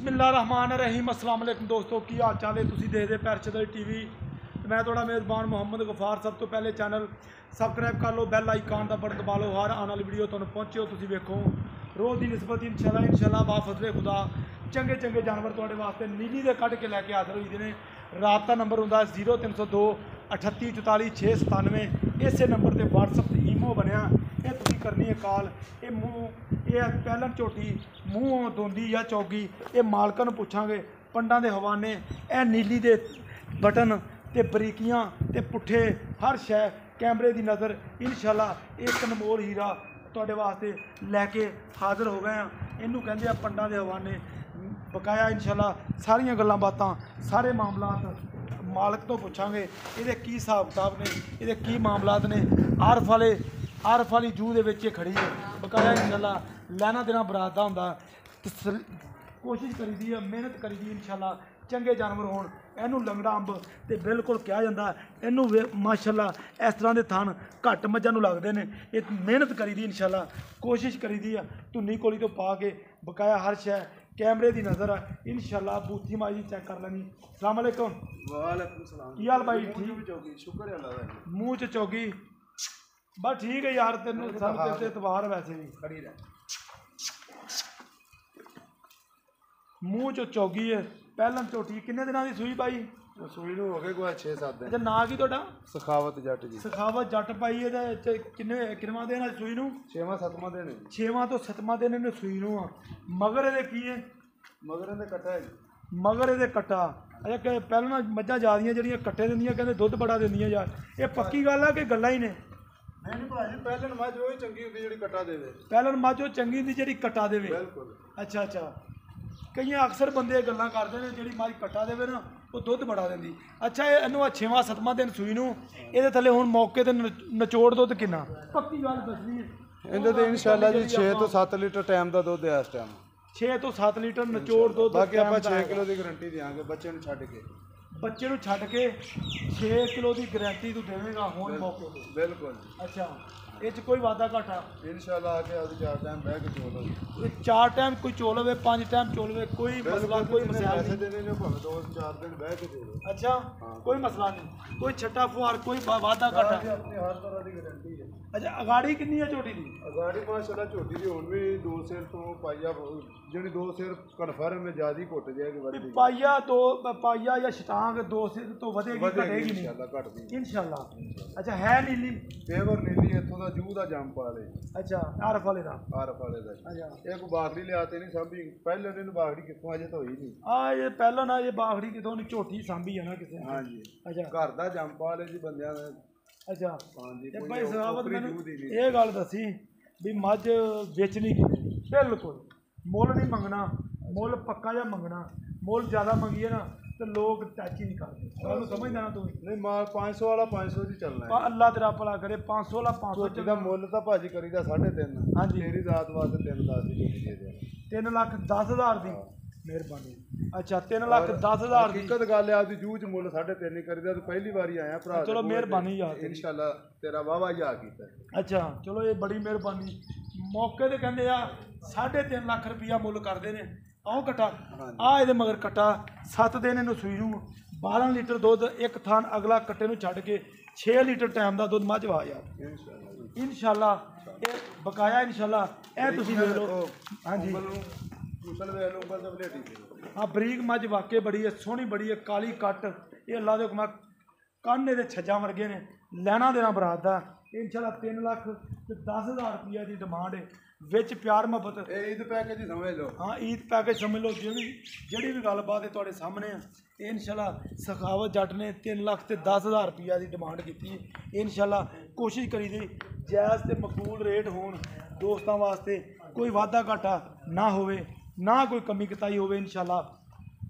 बिस्मिल्लाहिर्रहमानिर्रहीम अस्सलाम वालेकुम दोस्तों की हाल चाल है तुसीं देखदे पैरशद टीवी मैं थोड़ा मेज़बान मोहम्मद गफार। सब तो पहले चैनल सबसक्राइब कर लो, बैल आइकन का बटन दबा लो, हर आने वाली वीडियो तुहानूं पहुंचे हो तुसीं वेखो। रोज़ की निस्बत इंशाल्लाह बाफजले खुदा चंगे चंगे जानवर तुहाडे वास्ते नीली दे कढ के लैके हाज़र होई ने। राबता नंबर हुंदा 0302 38 44 697। इस नंबर पर व्हाट्सअप ते ईमो बनया, ये तुसीं करनी है कॉल। ये मूँह ये पहलन झोटी मूँह दोंदी या चौगी ये मालकां नूं पुछांगे। पंडां दे हवाने ए नीली दे बटन ते बरीकियां ते पुट्ठे हर शै कैमरे की नज़र इंशाल्लाह एक अनमोल हीरा तुहाडे वास्ते लैके हाज़र हो गए हैं। इनू कहंदे आ पंडां दे हवाने बकाया इंशाल्लाह सारियां गल्लां बातां सारे मामलात मालक तो पुछांगे। ये की हिसाब किताब ने, ये की मामलात ने। आरफ वाली जूह दे विच खड़ी है बकाया इंशाल्लाह लैना देना बरात दा हुंदा। कोशिश करी दी है, मेहनत करी दी इंशाल्लाह चंगे जानवर होण। इनू लंगड़ा अंब तो बिल्कुल कहा जाता, इनू माशाल्लाह इस तरह के थान घट मझां नूं लगदे ने। ये मेहनत करी दी इंशाल्लाह कोशिश करी दी है धुन्नी कोली तो पा के बकाया हर शै कैमरे की नज़र है इंशाल्लाह। बूथी माई चेक कर लैनी। अस्सलाम वालेकुम। वालेकुम सलाम। की हाल भाई? ठीक शुक्र है अल्लाह दा। मूँह च चौगी बस ठीक है यार, तेन तेरे एतबार वैसे भी खड़ी रह। मूँह चो चौगी है पहलन झोटी किन्ने दिनों की सूई भाई? सूई नूं हो गए कोई 6-7 दिन। अच्छा नाम की तुहाडा? सखावत जट जी। सखावत जट पाई है किन्नवा दिन है सूई नूं? 6वां-7वां दिन है। 6वां तो 7वां दिन इन्हें सूई नूं आ। मगर ये की है? मगर इहदे कट्टा है। मगर ये कट्टा। अच्छा पहले मझां जादियां ਜਿਹੜੀਆਂ कट्टे दिंदियां कहंदे दुध बड़ा दिंदियां यार, ये पक्की गल है कि गल्लां ही ने? नहीं भाजी पहलन मझ वो चंगी हुंदी ਜਿਹੜੀ कट्टा देवे। पहलन मझ वो चंगी हुंदी ਜਿਹੜੀ कट्टा देवे। बिल्कुल। अच्छा अच्छा कई अक्सर बंदे गल्लां करते हैं जी मझ कट्टा देवे ना वो दुध बड़ा देंदी। अच्छा इनू 6वां-7वां दिन सूई नूं ये थले हुण मौके ते नचोड़ दुध किन्ना पक्की गल दसनी है? इहदे ते इंशाल्लाह जी 6 तो 7 लीटर टाइम दा दुध है इस टाइम। 6 तो 7 लीटर नचोड़ दुध। बाकी आप 6 किलो की गारंटी देंगे बच्चे नूं छड्ड के। बच्चे नूं छड्ड के 6 किलो की गारंटी तू देवेगा हुण मौके ते? बिल्कुल। अच्छा ये कोई वादा घाटा? इंशाल्लाह आके आज 4 टाइम बह के चोल हो। 4 टाइम कोई चोल हो 5 टाइम चोल हो कोई मसला कोई मसला नहीं। देने ने भावे 2-4 दिन बह के चोल। अच्छा कोई मसला नहीं, कोई छट्टा फुहार कोई वादा घाटा? अपनी हर तरह की गारंटी है। अच्छा अगाड़ी कितनी है झोटी दी? अगाड़ी माशाल्लाह झोटी दी हुण भी 2 सिर तो पाइया ਜਿਹੜੀ 2 सिर कन्फर्म में ज्यादा घुट जाएगी वाली पाइया 2 पाइया या छटांग 2 सिर तो ਵਧੇਗੀ ਘਟੇਗੀ नहीं इंशाल्लाह घटदी इंशाल्लाह। अच्छा है नीली पेवर नीली इत्थों दा जूह दा जंप वाले। अच्छा आरफ वाले दा? आरफ वाले दा। अच्छा ਇਹ ਕੋਈ ਬਾਖੜੀ ਲਿਆਤੇ ਨਹੀਂ ਸਾਂਭੀ ਪਹਿਲੇ ਦਿਨ ਬਾਖੜੀ ਕਿੱਥੋਂ ਅਜੇ ਤਾਂ ਹੋਈ ਨਹੀਂ। ਆ ਇਹ ਪਹਿਲਾਂ ਨਾ ਇਹ ਬਾਖੜੀ ਕਿਥੋਂ ਨਹੀਂ ਝੋਟੀ ਸਾਂਭੀ ਹੈ ਨਾ ਕਿਸੇ ਨੇ? ਹਾਂਜੀ ਅੱਛਾ ਘਰ ਦਾ ਜੰਪ ਵਾਲੇ ਜੀ ਬੰਦਿਆਂ ਦਾ। ਅੱਛਾ ਹਾਂਜੀ ਤੇ ਭਾਈ ਸਹਾਬਤ ਮੈਨੂੰ ਇਹ ਗੱਲ ਦੱਸੀ ਵੀ ਮੱਝ ਵੇਚਣੀ ਕਿੰਨੀ? ਬਿਲਕੁਲ ਮੁੱਲ ਨਹੀਂ ਮੰਗਣਾ, ਮੁੱਲ ਪੱਕਾ ਜਿਹਾ ਮੰਗਣਾ। ਮੁੱਲ ਜ਼ਿਆਦਾ ਮੰਗੀਏ ਨਾ तो लोग टच ही नहीं करते। गल समझदा ना तू? नहीं माल 500 वाला 500 ही चलना है। अल्लाह तेरा भला करे 500 वाला 500 झोटी दा मुੱਲ ਤਾਂ ਭਾਜੀ ਕਰੀਦਾ 3.5। ਹਾਂਜੀ ਤੇਰੀ ਰਾਤ ਵਾਸਤੇ 3-10 ਦੀ ਝੋਟੀ ਦੇ ਦੇ। 3,10,000 ਦੀ ਮਿਹਰਬਾਨੀ। ਅੱਛਾ 3,10,000 ਦੀ ਹਕੀਕਤ ਗੱਲ ਹੈ ਆਪਦੀ ਜੂਝ ਮੁੱਲ 3.5 ਨਹੀਂ ਕਰੀਦਾ। ਤੂੰ ਪਹਿਲੀ ਵਾਰੀ ਆਇਆ ਭਰਾ। ਚਲੋ ਮਿਹਰਬਾਨੀ ਯਾਰ ਇਨਸ਼ਾਅੱਲਾ ਤੇਰਾ ਵਾਵਾ ਯਾ ਕੀਤਾ। ਅੱਛਾ ਚਲੋ ਇਹ ਬੜੀ ਮਿਹਰਬਾਨੀ। ਮੌਕੇ ਤੇ ਕਹਿੰਦੇ ਆ 3.5 ਲੱਖ ਰੁਪਇਆ ਮੁੱਲ ਕਰਦੇ ਨੇ। ਆਹ ਕਟਾ ਆ ਇਹਦੇ ਮਗਰ ਕਟਾ 7 ਦਿਨ ਇਹਨੂੰ ਸੂਈ ਨੂੰ 12 ਲੀਟਰ ਦੁੱਧ ਇੱਕ ਥਾਨ ਅਗਲਾ ਕੱਟੇ ਨੂੰ ਛੱਡ ਕੇ 6 ਲੀਟਰ ਟਾਈਮ ਦਾ ਦੁੱਧ ਮੱਝ ਵਾ ਯਾਰ ਇੰਸ਼ਾਅੱਲਾ। ਇਹ ਬਕਾਇਆ ਇੰਸ਼ਾਅੱਲਾ ਇਹ ਤੁਸੀਂ ਵੇਖ ਲਓ। ਹਾਂਜੀ ਹਾਂ ਬਰੀਕ ਮੱਝ ਵਾਕੇ ਬੜੀ ਹੈ ਸੋਹਣੀ ਬੜੀ ਹੈ ਕਾਲੀ ਕੱਟ। ਇਹ ਅੱਲਾ ਦੇ ਹੁਕਮਾਂ ਕੰਨ ਇਹਦੇ ਛੱਜਾਂ ਵਰਗੇ ਨੇ। ਲੈਣਾ ਦੇਣਾ ਬਰਾਤ ਦਾ इंशाल्लाह 3,10,000 रुपया की डिमांड है। विच प्यार मुहब्बत ईद पैकेज ही समझ लो। हाँ ईद पैकेज समझ लो। जी भी गलबात है तुहाडे सामने है। इंशाल्लाह सखावत जट ने 3,10,000 रुपया की डिमांड की है। इंशाल्लाह कोशिश करी दी जायज़ ते मकबूल रेट होण दोस्तों वास्ते, कोई वाधा घाटा ना होवे ना कोई कमी कताई होवे। इंशाल्लाह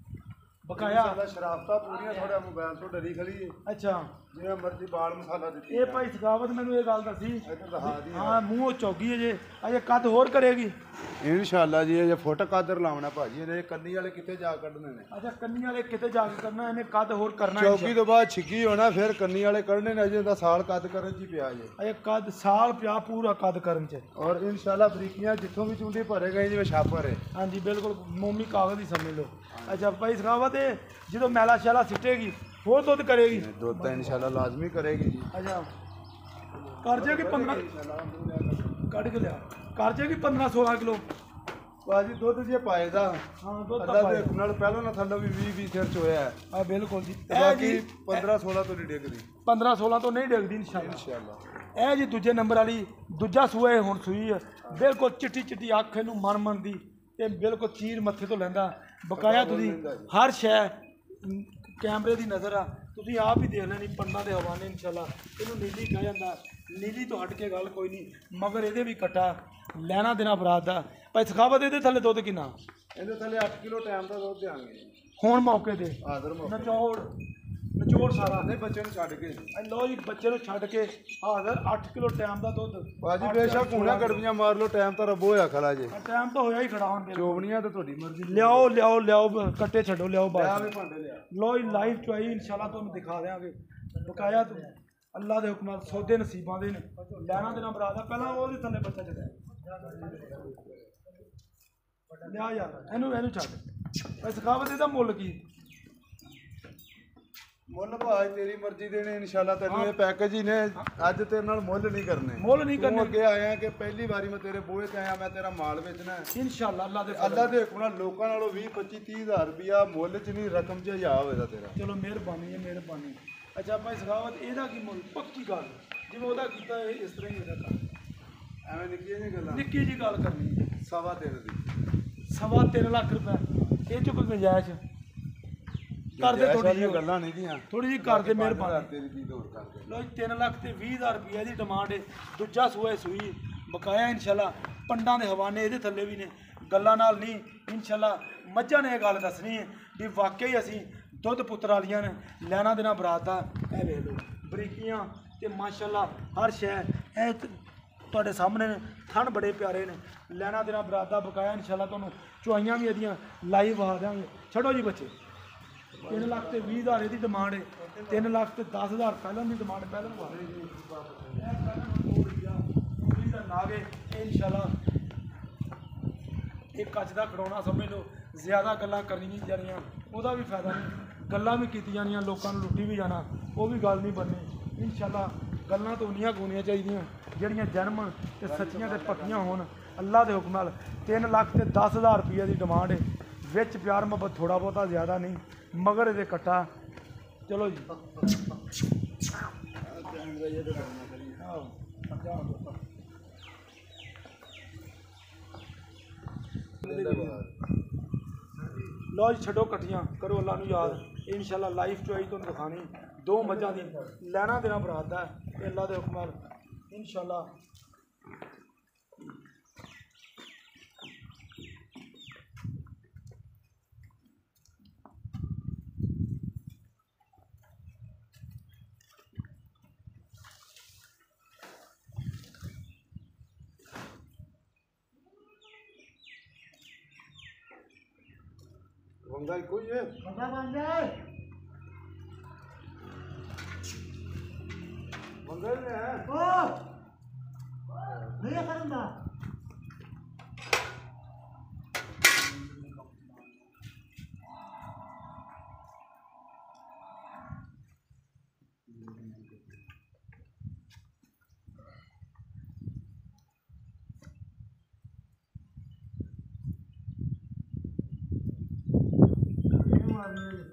ਬਕਾਇਆ ਸਾਡਾ ਸ਼ਰਾਫਤਾਂ ਪੂਰੀਆਂ, ਥੋੜਾ ਮੋਬਾਈਲ ਤੋਂ ਡਰੀ ਖੜੀ ਹੈ। ਅੱਛਾ ਜਿਵੇਂ ਮਰਜ਼ੀ ਬਾਲ ਮਸਾਲਾ ਦਿੱਤੀ। ਇਹ ਭਾਈ ਸਖਾਵਤ ਮੈਨੂੰ ਇਹ ਗੱਲ ਦੱਸੀ ਇੱਧਰ ਦਿਖਾ ਦੀ। ਹਾਂ ਮੂੰਹੋਂ ਚੌਗੀ ਅਜੇ ਅਜੇ ਕੱਦ ਹੋਰ ਕਰੇਗੀ ਇਨਸ਼ਾਅੱਲਾ ਜੀ ਇਹ ਫੁੱਟ ਕਾਦਰ ਲਾਉਣਾ ਭਾਜੀ ਇਹਨੇ। ਕੰਨੀ ਵਾਲੇ ਕਿੱਥੇ ਜਾ ਕੱਢਣੇ ਨੇ? ਅੱਛਾ ਕੰਨੀ ਵਾਲੇ ਕਿਤੇ ਜਾ ਕੇ ਕਰਨਾ, ਇਹਨੇ ਕੱਦ ਹੋਰ ਕਰਨਾ ਚੌਕੀ ਤੋਂ ਬਾਅਦ ਛਿੱਕੀ ਹੋਣਾ, ਫਿਰ ਕੰਨੀ ਵਾਲੇ ਕੱਢਣੇ ਨੇ। ਅਜੇ ਦਾ ਸਾਲ ਕੱਦ ਕਰਨ 'ਚ ਹੀ ਪਿਆ ਜੇ। ਅਜੇ ਕੱਦ ਸਾਲ ਪਿਆ ਪੂਰਾ ਕੱਦ ਕਰਨ ਚ। ਔਰ ਇਨਸ਼ਾਅੱਲਾ ਬਰੀਕੀਆਂ ਜਿੱਥੋਂ ਵੀ ਚੁੰਡੀ ਭਰੇਗਾ ਜਿਵੇਂ ਛਾਪਰ ਹੈ। ਹਾਂਜੀ ਬਿਲਕੁਲ ਮੋਮੀ ਕਾਗਜ਼ ਹੀ ਸਮਝ ਲਓ। ਅੱਛਾ ਭਾਈ ਸਖਾਵਤ ਇਹ ਜਦੋਂ ਮੈਲਾ ਸ਼ੈਲਾ ਸਿੱਟੇਗੀ ਹੋਰ ਦੁੱਧ ਕਰੇਗੀ? ਦੁੱਧ ਤਾਂ ਇਨਸ਼ਾਅੱਲਾ ਲਾਜ਼ਮੀ ਕਰੇਗੀ ਜੀ। ਅੱਛਾ ਕਰ ਜਾਏਗੀ 15 ਕੱਢ ਕੇ ਲਿਆ, ਕਰ ਜਾਏਗੀ 15-16 ਕਿਲੋ ਭਾਜੀ ਦੁੱਧ ਜੇ ਪਾਏਦਾ ਹਾਂ ਦੁੱਧ ਅੱਧਾ ਦੇ ਨਾਲ ਪਹਿਲਾਂ ਨਾ ਥੱਲੇ ਵੀ 20 ਸਿਰ ਚ ਹੋਇਆ ਹੈ। ਆ ਬਿਲਕੁਲ ਜੀ। ਤੇ ਬਾਕੀ 15-16 ਤੋਂ ਨਹੀਂ ਡਿੱਗਦੀ 15-16 ਤੋਂ ਨਹੀਂ ਡਿੱਗਦੀ ਇਨਸ਼ਾਅੱਲਾ। ਇਹ ਜੀ ਦੂਜੇ ਨੰਬਰ ਵਾਲੀ ਦੂਜਾ ਸੂਆ ਇਹ ਹੁਣ ਸੂਈ ਹੈ, ਬਿਲਕੁਲ ਚਿੱਟੀ ਚਿੱਟੀ ਅੱਖ ਇਹਨੂੰ ਮਨ ਦੀ ਤੇ ਬਿਲਕੁਲ ਚੀਰ ਮੱਥੇ ਤੋਂ ਲੈਂਦਾ ਬਕਾਇਆ। ਤੁਸੀਂ ਹਰ ਸ਼ੈ ਕੈਮਰੇ ਦੀ ਨਜ਼ਰ ਆ, ਤੁਸੀਂ ਆਪ ਹੀ ਦੇਖ ਲੈਣੀ ਪੰਡਾਂ ਦੇ ਹਵਾਨੇ ਇਨਸ਼ਾਅੱਲਾ। ਇਹਨੂੰ ਨੀਲੀ ਕਹਿ ਜਾਂਦਾ, ਨੀਲੀ ਤੋਂ ਹਟ ਕੇ ਗੱਲ ਕੋਈ ਨਹੀਂ, ਮਗਰ ਇਹਦੇ ਵੀ ਕੱਟਾ ਲੈਣਾ ਦੇਣਾ ਬਰਾਤ ਦਾ। ਭਾਈ ਸਖਾਵਤ ਇਹਦੇ ਥੱਲੇ ਦੁੱਧ ਕਿੰਨਾ? ਇਹਦੇ ਥੱਲੇ 8 ਕਿਲੋ ਟਾਈਮ ਦਾ ਦੁੱਧ ਦੇਾਂਗੇ ਹੁਣ ਮੌਕੇ ਤੇ ਆਦਰ ਮੌਕੇ ਨਚੋੜ ਸਾਰਾ ਨਹੀਂ ਬੱਚੇ ਨੂੰ ਛੱਡ ਕੇ। ਲੋ ਜੀ ਬੱਚੇ ਨੂੰ ਛੱਡ ਕੇ ਹਾਜ਼ਰ 8 ਕਿਲੋ ਟਾਈਮ ਦਾ ਦੁੱਧ। ਭਾਜੀ ਬੇਸ਼ੱਕ ਹੁਣੇ ਗੜਬੀਆਂ ਮਾਰ ਲਓ, ਟਾਈਮ ਤਾਂ ਰੱਬੋ ਹੋਇਆ ਖਲਾ ਜੇ। ਟਾਈਮ ਤਾਂ ਹੋਇਆ ਹੀ ਖੜਾ ਹੁਣ। ਚੋਬਣੀਆਂ ਤਾਂ ਤੁਹਾਡੀ ਮਰਜ਼ੀ। ਲਿਆਓ ਕੱਟੇ ਛੱਡੋ, ਲਿਆਓ ਲਿਆ ਬਾਹਰ। ਵੀ ਭਾਂਡੇ ਲਿਆ। ਲੋ ਜੀ ਲਾਈਵ ਚੁਆਈ ਇਨਸ਼ਾਅੱਲਾ ਤੁਹਾਨੂੰ ਦਿਖਾ ਦਿਆਂਗੇ ਬਕਾਇਆ। ਤੂੰ ਅੱਲਾ ਦੇ ਹੁਕਮ ਨਾਲ ਸੌਦੇ ਨਸੀਬਾਂ ਦੇ ਨੇ, ਲੈਣਾ ਦੇਣਾ ਬਰਾਤ ਦਾ। ਪਹਿਲਾਂ ਉਹਦੇ ਥੱਲੇ ਬੱਚਾ ਚੱਲਿਆ ਲਿਆ ਯਾਰ, ਇਹਨੂੰ ਛੱਡ। ਭਾਈ ਸਖਾਵਤ ਇਹਦਾ ਮੁੱਲ ਕੀ? ਮੁੱਲ ਭਾਜ ਤੇਰੀ ਮਰਜ਼ੀ ਦੇਣੇ ਇਨਸ਼ਾਅੱਲਾ। ਤੈਨੂੰ ਇਹ ਪੈਕੇਜ ਹੀ ਨੇ, ਅੱਜ ਤੇਰੇ ਨਾਲ ਮੁੱਲ ਨਹੀਂ ਕਰਨੇ। ਮੁੱਲ ਨਹੀਂ ਕਰਨੇ। ਤੂੰ ਅੱਗੇ ਆਇਆ ਕਿ ਪਹਿਲੀ ਵਾਰੀ ਮੈਂ ਤੇਰੇ ਬੂਹੇ ਤੇ ਆਇਆ, ਮੈਂ ਤੇਰਾ ਮਾਲ ਵੇਚਣਾ ਇਨਸ਼ਾਅੱਲਾ। ਅੱਲਾ ਦੇ ਹੁਕਮ ਨਾਲ। ਲੋਕਾਂ ਨਾਲੋਂ 20-25-30 ਹਜ਼ਾਰ ਰੁਪਇਆ ਮੁੱਲ ਚ ਨਹੀਂ, ਰਕਮ ਚ ਹਜ਼ਾਰ ਹੋਵੇਗਾ ਤੇਰਾ। ਚਲੋ ਮਿਹਰਬਾਨੀ ਹੈ ਮਿਹਰਬਾਨੀ। ਅੱਛਾ ਭਾਈ ਸਖਾਵਤ ਇਹਦਾ ਕੀ ਮੁੱਲ? ਪੱਕੀ ਗੱਲ ਜਿਵੇਂ ਉਹਦਾ ਕੀਤਾ ਇਸ ਤਰ੍ਹਾਂ ਹੀ ਇਹਦਾ ਕਰ। ਐਵੇਂ ਨਿੱਕੀਆਂ ਜਿਹੀਆਂ ਗੱਲਾਂ। ਨਿੱਕੀ ਜੀ ਗੱਲ ਕਰਨੀ 3.5 ਦੀ 3.5 ਲੱਖ ਰੁਪਏ ਇਹ ਚ ਕੋਈ ਗੁੰਜਾਇਸ਼ ਕਰਦੇ? ਥੋੜੀ ਜਿਹੀ ਗੱਲਾਂ ਨਹੀਂ ਦੀਆਂ, ਥੋੜੀ ਜਿਹੀ ਕਰਦੇ ਮਿਹਰਬਾਨੀ। ਤੇਰੀ ਚੀਜ਼ ਹੋਰ ਕਰਦੇ। ਲੋ 3,20,000 ਰੁਪਏ ਦੀ ਡਿਮਾਂਡ ਹੈ। ਦੂਜਾ ਸੂਆ ਸੂਈ ਬਕਾਇਆ ਇਨਸ਼ਾਅੱਲਾ। ਪੰਡਾਂ ਦੇ ਹਵਾਨੇ ਇਹਦੇ ਥੱਲੇ ਵੀ ਨੇ, ਗੱਲਾਂ ਨਾਲ ਨਹੀਂ ਇਨਸ਼ਾਅੱਲਾ। ਮੱਝਾਂ ਨੇ ਇਹ ਗੱਲ ਦੱਸਣੀ ਹੈ ਵੀ ਵਾਕਈ ਅਸੀਂ ਦੁੱਧ ਪੁੱਤਰ ਵਾਲੀਆਂ ਨੇ, ਲੈਣਾ ਦੇਣਾ ਬਰਾਤ ਦਾ। ਇਹ ਵੇਖ ਲਓ ਬਰੀਕੀਆਂ ਤੇ ਮਾਸ਼ਾਅੱਲਾ ਹਰ ਸ਼ੈ ਇਹ ਤੁਹਾਡੇ ਸਾਹਮਣੇ ਨੇ। ਥਣ ਬੜੇ ਪਿਆਰੇ ਨੇ, ਲੈਣਾ ਦੇਣਾ ਬਰਾਤ ਦਾ ਬਕਾਇਆ ਇਨਸ਼ਾਅੱਲਾ। ਤੁਹਾਨੂੰ ਚੁਆਈਆਂ ਵੀ ਇਹਦੀਆਂ ਲਾਈਵ ਵਹਾ ਦਿਆਂਗੇ। ਛੱਡੋ ਜੀ ਬੱਚੇ। 3,20,000 ਇਹਦੀ ਡਿਮਾਂਡ ਹੈ, 3,10,000 ਪਹਿਲਾਂ ਦੀ ਡਿਮਾਂਡ। ਪਹਿਲਾਂ ਨੂੰ ਨਾਗੇ ਇਨਸ਼ਾਅੱਲਾ। ਇਹ ਕੱਚ ਦਾ ਖੜਾਉਣਾ ਸਮਝ ਲਓ। ਜ਼ਿਆਦਾ ਗੱਲਾਂ ਕਰਨੀਆਂ ਨਹੀਂ ਜਾਣੀਆਂ, ਉਹਦਾ ਵੀ ਫਾਇਦਾ ਨਹੀਂ। ਗੱਲਾਂ ਵੀ ਕੀਤੀ ਜਾਣੀਆਂ, ਲੋਕਾਂ ਨੂੰ ਲੁੱਟੀ ਵੀ ਜਾਣਾ, ਉਹ ਵੀ ਗੱਲ ਨਹੀਂ ਬਣਨੀ ਇਨਸ਼ਾਅੱਲਾ। ਗੱਲਾਂ ਤਾਂ ਉਨੀਆਂ ਹੋਣੀਆਂ ਚਾਹੀਦੀਆਂ ਜਿਹੜੀਆਂ ਜਨਮ ਤੇ ਸੱਚੀਆਂ ਤੇ ਪੱਕੀਆਂ ਹੋਣ ਅੱਲਾ ਦੇ ਹੁਕਮ ਨਾਲ। 3,10,000 ਰੁਪਏ ਦੀ ਡਿਮਾਂਡ ਹੈ। ਵਿੱਚ ਪਿਆਰ ਮੁਹੱਬਤ ਥੋੜਾ ਬਹੁਤਾ ਜ਼ਿਆਦਾ ਨਹੀਂ, ਮਗਰ ਇਹਦੇ ਕੱਟਾ। ਚਲੋ ਜੀ ਲਓ ਜੀ ਛੱਡੋ ਕੱਟੀਆਂ, ਕਰੋ ਅੱਲਾ ਨੂੰ ਯਾਦ ਇਨਸ਼ਾਅੱਲਾ। ਲਾਈਫ ਚੋਈ ਤੁਹਾਨੂੰ ਦਿਖਾਣੀ 2 ਮੱਝਾਂ ਦੀ, ਲੈਣਾ ਦੇਣਾ ਬਰਾਤ ਦਾ ਤੇ ਅੱਲਾ ਦੇ ਹੁਕਮ ਨਾਲ ਇਨਸ਼ਾਅੱਲਾ। ਵੰਗਾ ਇੱਕੋ ਹੀ ਹੈ। ਬੰਦਾ ਬਣ ਜਾਏ ਵੰਗਾ ਹੀ ਹੈ। ਨਹੀਂ ਕਰਨਾ।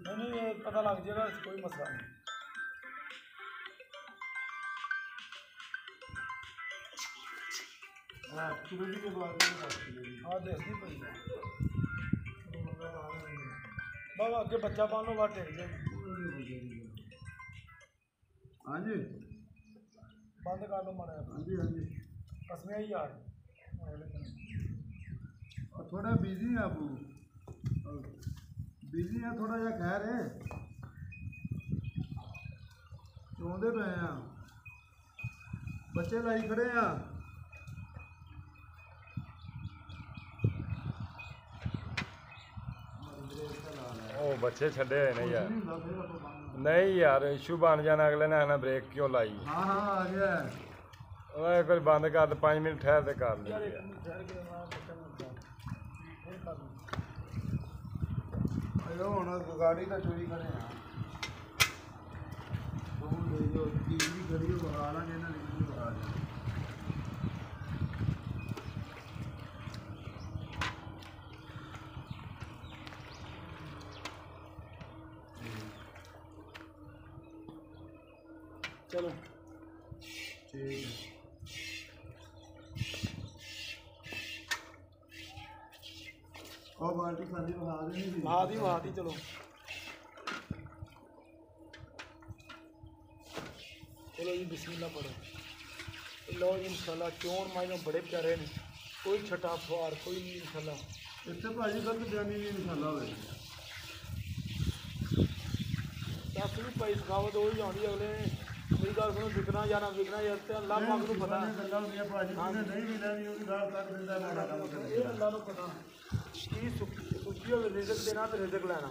नहीं पता लग जाएगा, कोई मसला नहीं। हाँ चुरूजी के बाद हाँ देखनी पड़ी बाबा अगे बच्चा पालो बात टेक जाए। हाँ जी बंद कर लो माड़ा। हाँ जी हाँ जी कसमें ही यार थोड़ा बिजी है अबू, ਬਿਜ਼ੀ ਆ ਥੋੜਾ ਜਿਹਾ ਖੈਰ ਹੈ ਚੋਂਦੇ ਪਏ ਆ ਬੱਚੇ ਲਾਈ ਖੜੇ ਆ ਉਹ ਬੱਚੇ ਛੱਡੇ ਹੋਏ ਨੇ ਯਾਰ ਨਹੀਂ ਯਾਰ ਇਸ਼ੂ ਬਣ ਜਾਣਾ ਅਗਲੇ ਨੇ ਆਖਣਾ ਬ੍ਰੇਕ ਕਿਉਂ ਲਾਈ ਹਾਂ ਹਾਂ ਆ ਗਿਆ ਉਹ ਇੱਕ ਵਾਰ ਬੰਦ ਕਰ ਦੇ 5 ਮਿੰਟ ਠਹਿਰ ਤੇ ਕਰ ਲਈ ਅਯੋ ਹੁਣ ਗਾੜੀ ਤਾਂ ਚੋਰੀ ਕਰੇ ਆ ਉਹ ਲੈ ਜੋ ਟੀਵੀ ਗੜੀ ਬਣਾ ਲਾਂਗੇ ਇਹਨਾਂ ਨੇ ਵੀ ਬਣਾ ਲਿਆ ਚਲੋ ਠੀਕ ਹੈ ਉਹ ਬਾਲਟੀ ਖਾਲੀ ਬਹਾ ਦੇਣੀ ਸੀ ਵਾਹ ਦੀ ਚਲੋ चलो जी बिस्मिल्लाह पढ़ो लो जी इंशाल्लाह चोन माइनों बड़े प्यारे ने कोई छठा फवार कोई नहीं इंशाल्लाह ਇੱਥੇ ਭਾਜੀ ਗਲਤ ਬਿਆਨੀ ਨਹੀਂ ਨਿਕਾਲਾ ਹੋਵੇ दस भी पाई सखावत हो ही आँदी अगले ने मेरी गल सुनो विकना या ना विकना यार ते अल्लाह पाक नूं पता ਗੱਲਾਂ ਹੁੰਦੀਆਂ ਭਾਜੀ ਜਿਹਨੇ ਨਹੀਂ ਵੀ ਲੈਣੀ ਉਹਦੀ ਗਾਲ ਕੱਢ ਦਿੰਦਾ ਮਾੜਾ ਕੰਮ ये ਕਰੇ अल्लाह नूं पता की सुखी हो रिजक देना ते रिजक लेना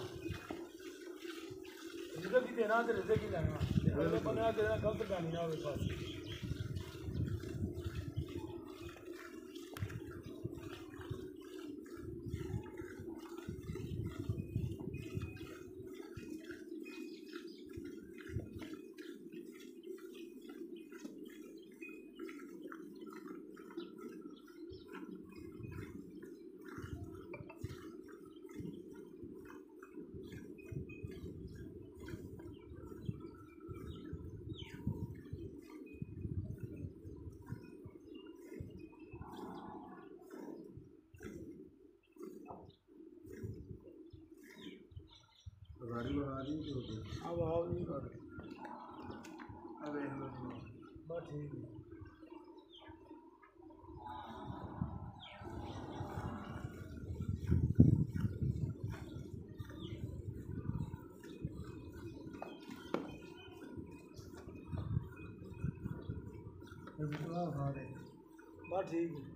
रिजक ही देना ते रिजक ही लेना अगले बंदे दा किसी गलत बयानी ना होवे बस ਗਾੜੀ ਬਣਾ ਦੀ ਜੋ अब आओ नहीं कर ਆ ਵੇਖ ਲਓ बस ठीक है ਇਹ ਬੁਲਾ ਖਾ ਦੇ बस ठीक है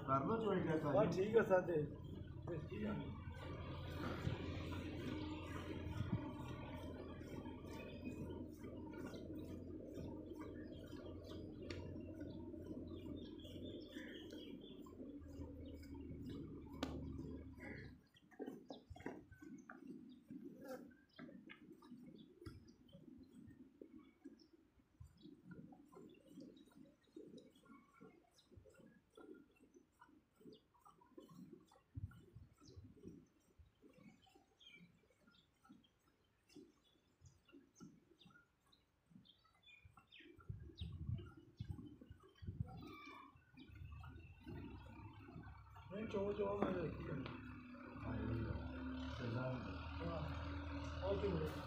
ਕਰ ਲਓ ਚੋਈ ਗਿਆ बस ਸਾਜੀ ठीक है सादे ठीक है नहीं चो मैं देखी है और क्यों बोले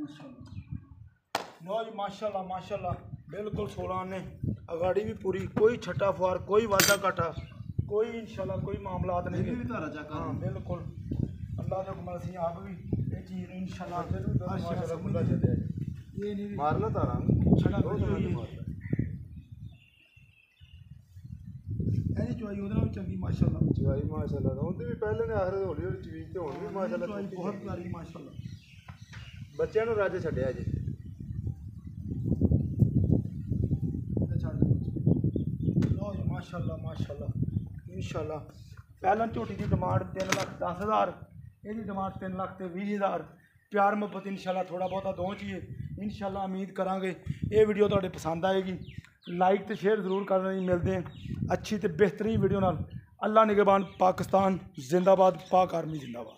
लो जी माशाल्लाह माशाल्लाह बिल्कुल 16 ने अगाड़ी भी पूरी, कोई छठा फुआर, कोई वादा घाटा, कोई इंशाल्लाह कोई मामलात नहीं भी धारा चेक कर हाँ बिल्कुल अल्लाह के हुक्म से आप भी ये चीज़ इंशाल्लाह माशाल्लाह खुला चले ये नहीं मारना तारा छड़ा दो बड़ी दिनों होई मारना ਇਹਦੀ ਚੁਆਈ ਉਹਦੇ ਨਾਲ ਵੀ ਚੰਗੀ ਮਾਸ਼ਾਅੱਲਾ ਚਵਾਈ ਮਾਸ਼ਾਅੱਲਾ ਉਹਦੇ ਵੀ ਪਹਿਲੇ ਨੇ ਆਖਰ ਹੌਲੀ ਹੌਲੀ ਚਵੀਜ ਤੇ ਹੁਣ ਵੀ ਮਾਸ਼ਾਅੱਲਾ ਚੁਆਈ ਬਹੁਤ ਪਿਆਰੀ ਮਾਸ਼ਾਅੱਲਾ ਬੱਚਿਆਂ ਨੂੰ ਰੱਜ ਛੱਡਿਆ ਜੀ ਲਓ ਜੀ ਮਾਸ਼ਾਅੱਲਾ ਮਾਸ਼ਾਅੱਲਾ ਇਨਸ਼ਾਅੱਲਾ ਪਹਿਲਾਂ ਝੋਟੀ ਦੀ ਡਿਮਾਂਡ 3,10,000 ਇਹਦੀ ਡਿਮਾਂਡ 3,00,000 ਤੇ 20,000 ਪਿਆਰ ਮੁਹੱਬਤ ਇਨਸ਼ਾਅੱਲਾ ਥੋੜਾ ਬਹੁਤਾ ਦੋ ਚੀਏ ਇਨਸ਼ਾਅੱਲਾ ਉਮੀਦ ਕਰਾਂਗੇ ਇਹ ਵੀਡੀਓ ਤੁਹਾਡੇ ਪਸੰਦ ਆਏਗੀ ਲਾਈਕ ਤੇ ਸ਼ੇਅਰ ਜ਼ਰੂਰ ਕਰਨਾ ਜੀ ਮਿਲਦੇ ਹਾਂ ਅੱਛੀ ਤੇ ਬਿਹਤਰੀਨ ਵੀਡੀਓ ਨਾਲ ਅੱਲਾ ਨਿਗਹਬਾਨ ਪਾਕਿਸਤਾਨ ਜ਼ਿੰਦਾਬਾਦ ਪਾਕ ਆਰਮੀ ਜ਼ਿੰਦਾਬਾਦ